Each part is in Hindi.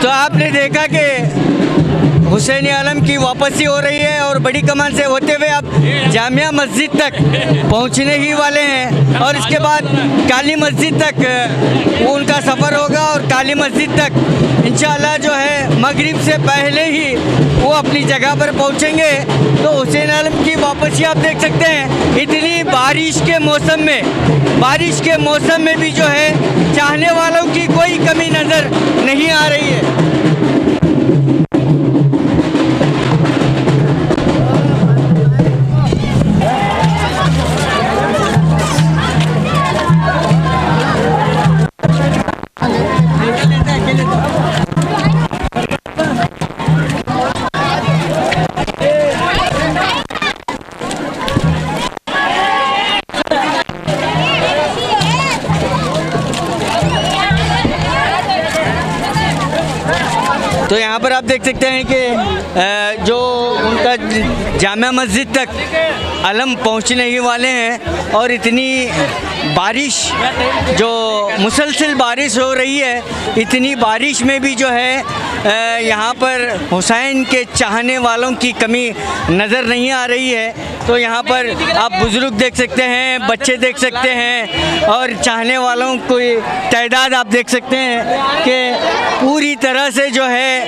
तो आपने देखा कि हुसैनी आलम की वापसी हो रही है और बड़ी कमान से होते हुए अब जामिया मस्जिद तक पहुंचने ही वाले हैं और इसके बाद काली मस्जिद तक उनका सफ़र होगा और काली मस्जिद तक इंशाअल्लाह जो है मगरिब से पहले ही वो अपनी जगह पर पहुंचेंगे। तो हुसैन आलम की वापसी आप देख सकते हैं, इतनी बारिश के मौसम में भी जो है चाहने वालों की कोई कमी नज़र नहीं आ रही है। तो यहाँ पर आप देख सकते हैं कि जो उनका जामिया मस्जिद तक अलम पहुँचने ही वाले हैं और इतनी बारिश, जो मुसलसल बारिश हो रही है, इतनी बारिश में भी जो है यहाँ पर हुसैन के चाहने वालों की कमी नज़र नहीं आ रही है। तो यहाँ पर आप बुज़ुर्ग देख सकते हैं, बच्चे देख सकते हैं और चाहने वालों की तादाद आप देख सकते हैं कि पूरी तरह से जो है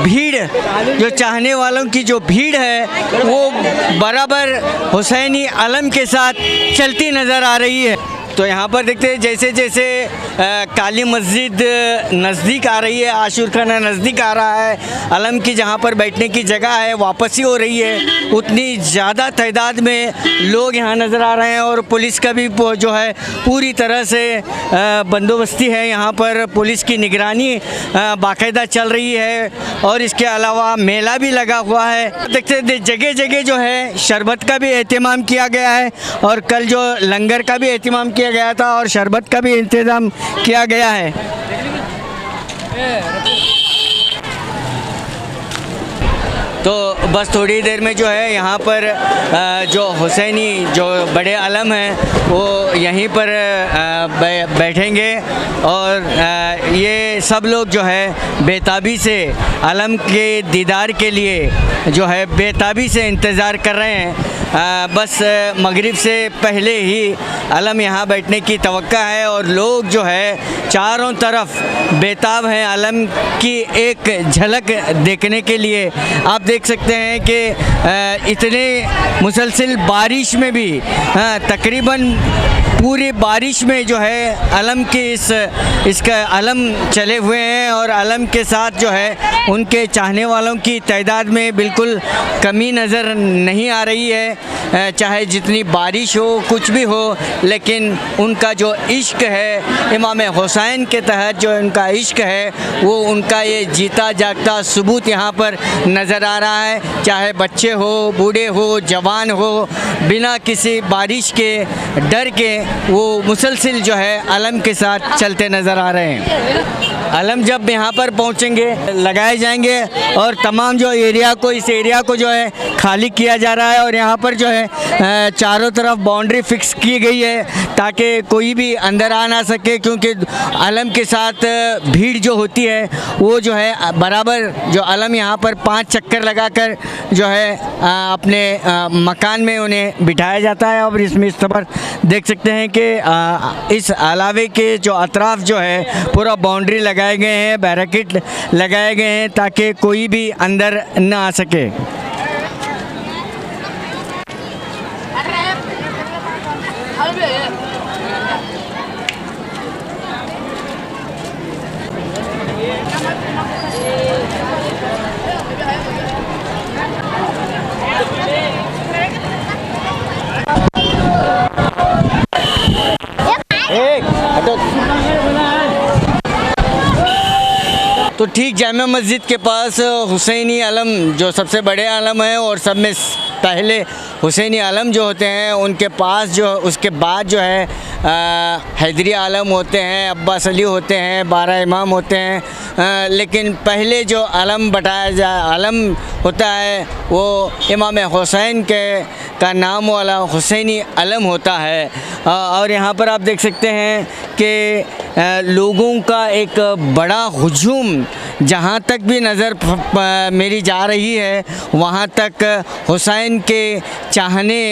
भीड़, जो चाहने वालों की जो भीड़ है वो बराबर हुसैनी अलम के साथ चलती नज़र आ रही है। तो यहाँ पर देखते हैं जैसे जैसे काली मस्जिद नज़दीक आ रही है, आशूर खाना नज़दीक आ रहा है, अलम की जहाँ पर बैठने की जगह है वापसी हो रही है, उतनी ज़्यादा तादाद में लोग यहाँ नज़र आ रहे हैं और पुलिस का भी जो है पूरी तरह से बंदोबस्ती है। यहाँ पर पुलिस की निगरानी बाकायदा चल रही है और इसके अलावा मेला भी लगा हुआ है। देखते जगह जगह जो है शरबत का भी एहतमाम किया गया है और कल जो लंगर का भी एहतमाम किया गया था और शरबत का भी इंतज़ाम किया गया है। तो बस थोड़ी देर में जो है यहाँ पर जो हुसैनी जो बड़े आलम हैं वो यहीं पर बैठेंगे और ये सब लोग जो है बेताबी से आलम के दीदार के लिए जो है बेताबी से इंतज़ार कर रहे हैं। बस मगरिब से पहले ही आलम यहाँ बैठने की तवक्का है और लोग जो है चारों तरफ बेताब हैं आलम की एक झलक देखने के लिए। आप देख सकते हैं कि इतने मुसलसल बारिश में भी तकरीबन पूरी बारिश में जो है अलम के इसका अलम चले हुए हैं और अलम के साथ जो है उनके चाहने वालों की तादाद में बिल्कुल कमी नज़र नहीं आ रही है। चाहे जितनी बारिश हो, कुछ भी हो, लेकिन उनका जो इश्क है इमाम हुसैन के तहत जो उनका इश्क है वो उनका ये जीता जागता सबूत यहाँ पर नज़र आ रहा है। चाहे बच्चे हो, बूढ़े हो, जवान हो, बिना किसी बारिश के डर के वो मुसलसल जो है अलम के साथ चलते नज़र आ रहे हैं। अलम जब यहाँ पर पहुँचेंगे लगाए जाएंगे और तमाम जो इस एरिया को जो है खाली किया जा रहा है और यहाँ पर जो है चारों तरफ बाउंड्री फिक्स की गई है ताकि कोई भी अंदर आ ना सके, क्योंकि अलम के साथ भीड़ जो होती है वो जो है बराबर जो अलम यहाँ पर 5 चक्कर लगाकर जो है अपने मकान में उन्हें बिठाया जाता है। और इसमें इस पर देख सकते हैं कि इस अलावे के जो अतराफ़ जो है पूरा बाउंड्री लगाए गए हैं, बैरिकेड लगाए गए हैं ताकि कोई भी अंदर ना आ सके। तो ठीक जामिया मस्जिद के पास हुसैनी आलम जो सबसे बड़े आलम हैं और सब में पहले हुसैनी आलम जो होते हैं उनके पास जो उसके बाद जो है हैदरी आलम होते हैं, अब्बास अली होते हैं, 12 इमाम होते हैं, लेकिन पहले जो आलम होता है वो इमाम हुसैन का नाम वाला हुसैनी आलम होता है। और यहाँ पर आप देख सकते हैं कि लोगों का एक बड़ा हुजूम जहाँ तक भी नज़र मेरी जा रही है वहाँ तक हुसैन के चाहने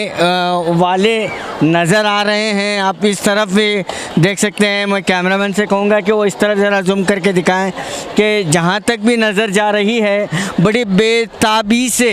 वाले नज़र आ रहे हैं। आप इस तरफ भी देख सकते हैं। मैं कैमरामैन से कहूँगा कि वो इस तरफ ज़रा जूम करके दिखाएं कि जहाँ तक भी नज़र जा रही है बड़ी बेताबी से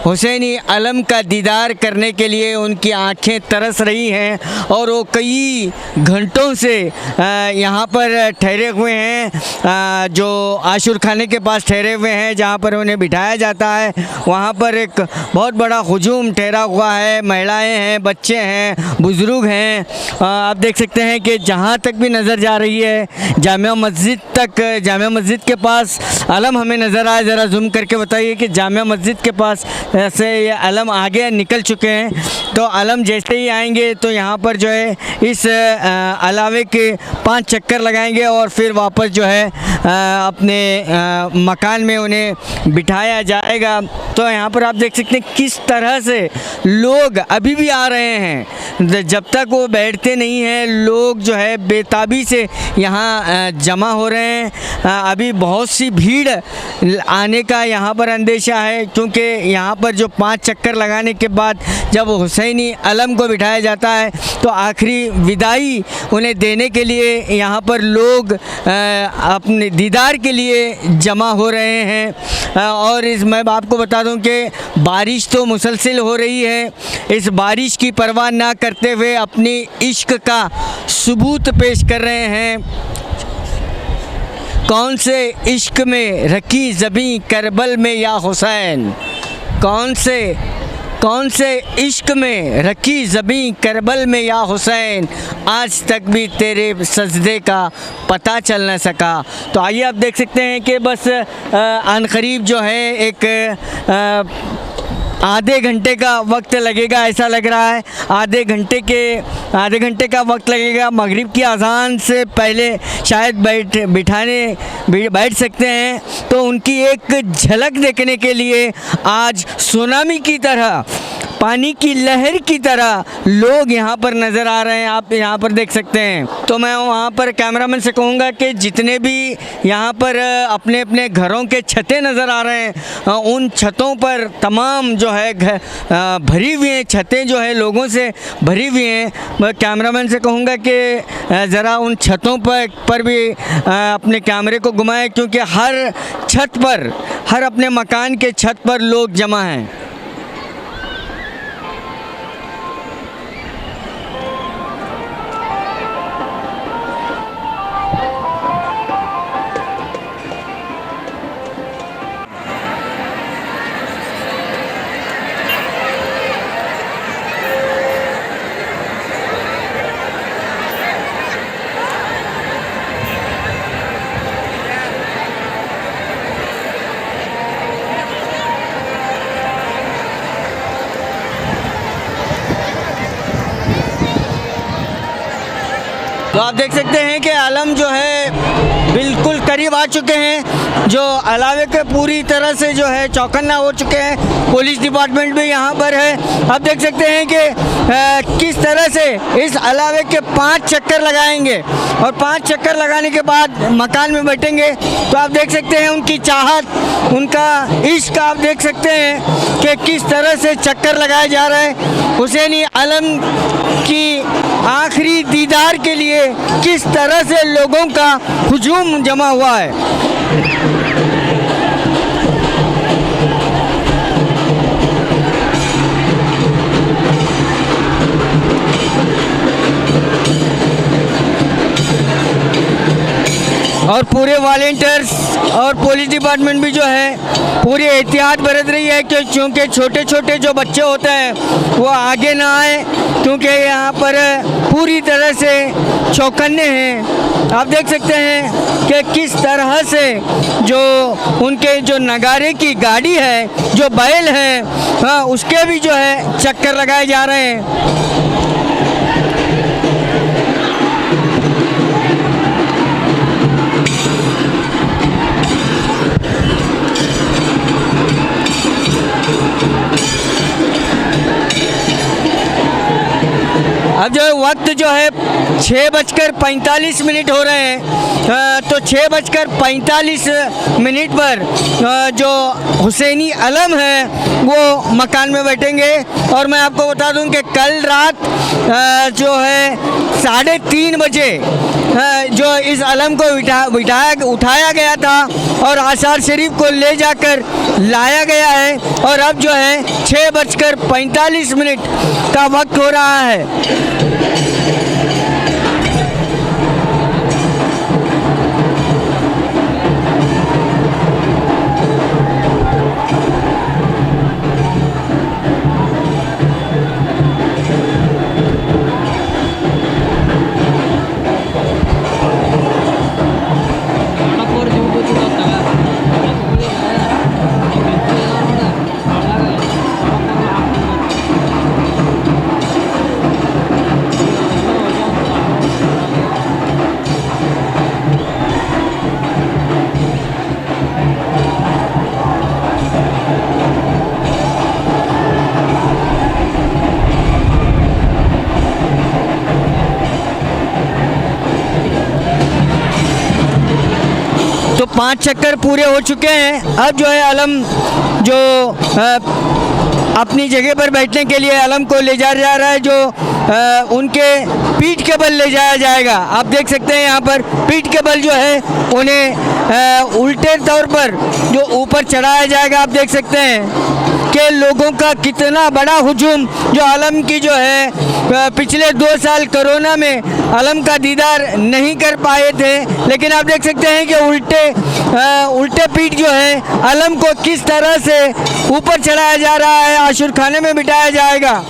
हुसैनी अलम का दीदार करने के लिए उनकी आंखें तरस रही हैं और वो कई घंटों से यहाँ पर ठहरे हुए हैं। जो आशुर खाने के पास ठहरे हुए हैं जहाँ पर उन्हें बिठाया जाता है वहाँ पर एक बहुत बड़ा हुजूम ठहरा हुआ है। महिलाएं हैं, बच्चे हैं, बुज़ुर्ग हैं। आप देख सकते हैं कि जहाँ तक भी नज़र जा रही है जामिया मस्जिद तक, जामिया मस्जिद के पास अलम हमें नज़र आए। ज़रा जूम करके बताइए कि जामिया मस्जिद के पास से ये अलम आगे निकल चुके हैं। तो अलम जैसे ही आएंगे तो यहाँ पर जो है इस अलावे के 5 चक्कर लगाएंगे और फिर वापस जो है अपने मकान में उन्हें बिठाया जाएगा। तो यहाँ पर आप देख सकते हैं किस तरह से लोग अभी भी आ रहे हैं। जब तक वो बैठते नहीं हैं लोग जो है बेताबी से यहाँ जमा हो रहे हैं। अभी बहुत सी भीड़ आने का यहाँ पर अंदेशा है क्योंकि यहाँ पर जो 5 चक्कर लगाने के बाद जब हुसैनी अलम को बिठाया जाता है तो आखिरी विदाई उन्हें देने के लिए यहाँ पर लोग अपने दीदार के लिए जमा हो रहे हैं। और मैं आपको बता दूं कि बारिश तो मुसलसल हो रही है। इस बारिश की परवाह ना करते हुए अपनी इश्क का सबूत पेश कर रहे हैं। कौन से इश्क में रखी ज़बीं करबल में या हुसैन, कौन से इश्क में रखी ज़बीं करबल में या हुसैन, आज तक भी तेरे सजदे का पता चल न सका। तो आइए आप देख सकते हैं कि बस अनकरीब जो है एक आधे घंटे का वक्त लगेगा, ऐसा लग रहा है। आधे घंटे का वक्त लगेगा। मगरिब की अज़ान से पहले शायद बैठ सकते हैं। तो उनकी एक झलक देखने के लिए आज सुनामी की तरह, पानी की लहर की तरह लोग यहाँ पर नज़र आ रहे हैं। आप यहाँ पर देख सकते हैं। तो मैं वहाँ पर कैमरामैन से कहूँगा कि जितने भी यहाँ पर अपने अपने घरों के छतें नज़र आ रहे हैं उन छतों पर तमाम जो है भरी हुई हैं, छतें जो है लोगों से भरी हुई हैं। मैं कैमरामैन से कहूँगा कि ज़रा उन छतों पर भी अपने कैमरे को घुमाएं क्योंकि हर छत पर, हर अपने मकान के छत पर लोग जमा हैं। तो आप देख सकते हैं कि आलम जो है बिल्कुल करीब आ चुके हैं। जो अलावे के पूरी तरह से जो है चौकन्ना हो चुके हैं। पुलिस डिपार्टमेंट भी यहाँ पर है। आप देख सकते हैं कि किस तरह से इस अलावे के 5 चक्कर लगाएंगे और 5 चक्कर लगाने के बाद मकान में बैठेंगे। तो आप देख सकते हैं उनकी चाहत, उनका इश्क आप देख सकते हैं कि किस तरह से चक्कर लगाए जा रहे हैं। हुसैनी अलम की आखिरी दीदार के लिए किस तरह से लोगों का हुजूम जमा हुआ है। और पूरे वॉलेंटियर्स और पुलिस डिपार्टमेंट भी जो है पूरी एहतियात बरत रही है कि चूँकि छोटे छोटे जो बच्चे होते हैं वो आगे ना आए क्योंकि यहाँ पर पूरी तरह से चौकन्ने हैं। आप देख सकते हैं कि किस तरह से जो उनके जो नगारे की गाड़ी है, जो बैल है, हाँ उसके भी जो है चक्कर लगाए जा रहे हैं। अब जो वक्त जो है 6:45 हो रहे हैं। तो 6:45 पर जो हुसैनी अलम है वो मकान में बैठेंगे। और मैं आपको बता दूं कि कल रात जो है 3:30 बजे जो इस अलम को उठाया गया था और आसार शरीफ को ले जाकर लाया गया है। और अब जो है 6:45 का वक्त हो रहा है। तो 5 चक्कर पूरे हो चुके हैं। अब जो है अलम जो अपनी जगह पर बैठने के लिए अलम को ले जा रहा है, जो उनके पीठ के बल ले जाया जाएगा। आप देख सकते हैं यहाँ पर पीठ के बल जो है उन्हें उल्टे तौर पर जो ऊपर चढ़ाया जाएगा। आप देख सकते हैं कि लोगों का कितना बड़ा हुजूम जो अलम की जो है पिछले 2 साल कोरोना में अलम का दीदार नहीं कर पाए थे, लेकिन आप देख सकते हैं कि उल्टे पीठ जो है अलम को किस तरह से ऊपर चढ़ाया जा रहा है, आशुर खाने में बिठाया जाएगा।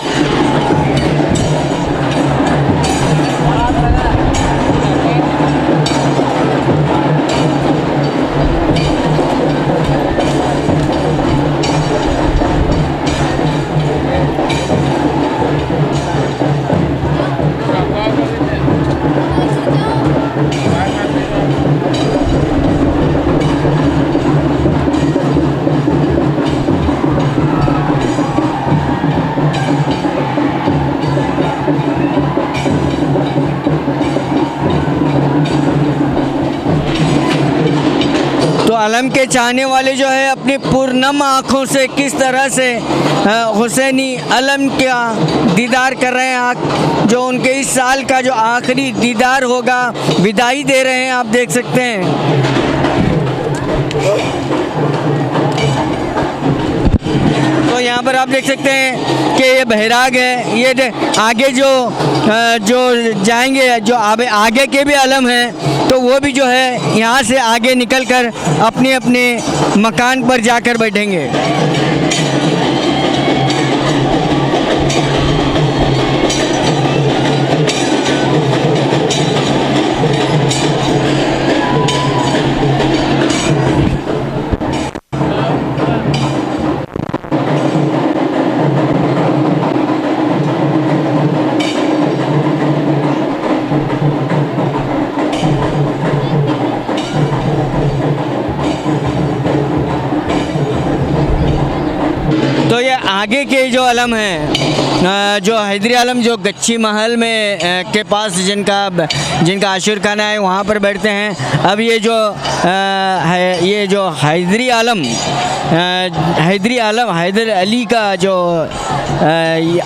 अलम के चाहने वाले जो है अपनी पुरनम आँखों से किस तरह से हुसैनी अलम का दीदार कर रहे हैं। जो उनके इस साल का जो आखिरी दीदार होगा, विदाई दे रहे हैं, आप देख सकते हैं। तो यहाँ पर आप देख सकते हैं कि ये बहराग है। ये आगे जो जाएंगे, जो आगे के भी अलम हैं, तो वो भी जो है यहाँ से आगे निकलकर अपने अपने मकान पर जाकर बैठेंगे। तो ये आगे के जो अलम हैं, जो हैदरी आलम जो गच्ची महल में के पास जिनका आशुर खाना है, वहाँ पर बैठते हैं। अब ये जो हैदरी आलम हैदर अली का जो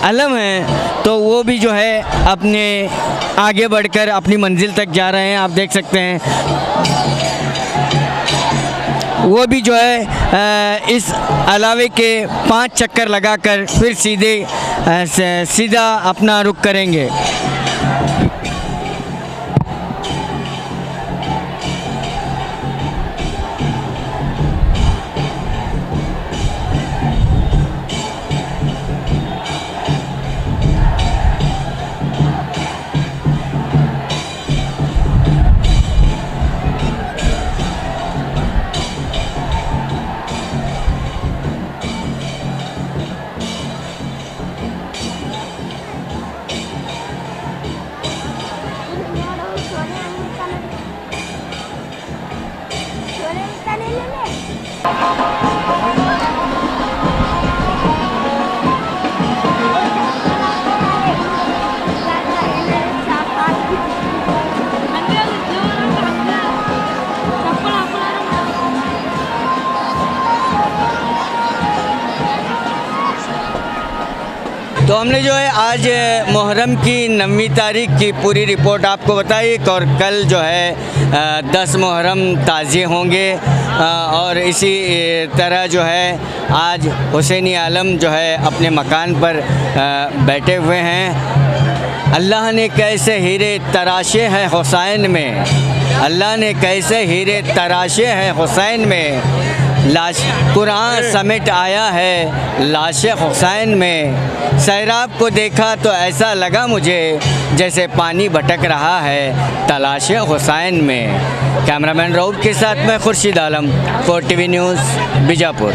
अलम है, तो वो भी जो है अपने आगे बढ़कर अपनी मंजिल तक जा रहे हैं। आप देख सकते हैं वो भी जो है इस अलावे के 5 चक्कर लगाकर फिर सीधा अपना रुख करेंगे। तो हमने जो है आज मुहर्रम की 9वीं तारीख की पूरी रिपोर्ट आपको बताई और कल जो है 10 मुहर्रम ताज़िए होंगे और इसी तरह जो है आज हुसैनी आलम जो है अपने मकान पर बैठे हुए हैं। अल्लाह ने कैसे हीरे तराशे हैं हुसैन में, अल्लाह ने कैसे हीरे तराशे हैं हुसैन में, लाश कुरान समेट आया है लाश हुसैन में। सैराब को देखा तो ऐसा लगा मुझे जैसे पानी भटक रहा है तलाश हुसैन में। कैमरामैन रऊफ के साथ मैं खुर्शीद आलम, 4 TV न्यूज़ बीजापुर।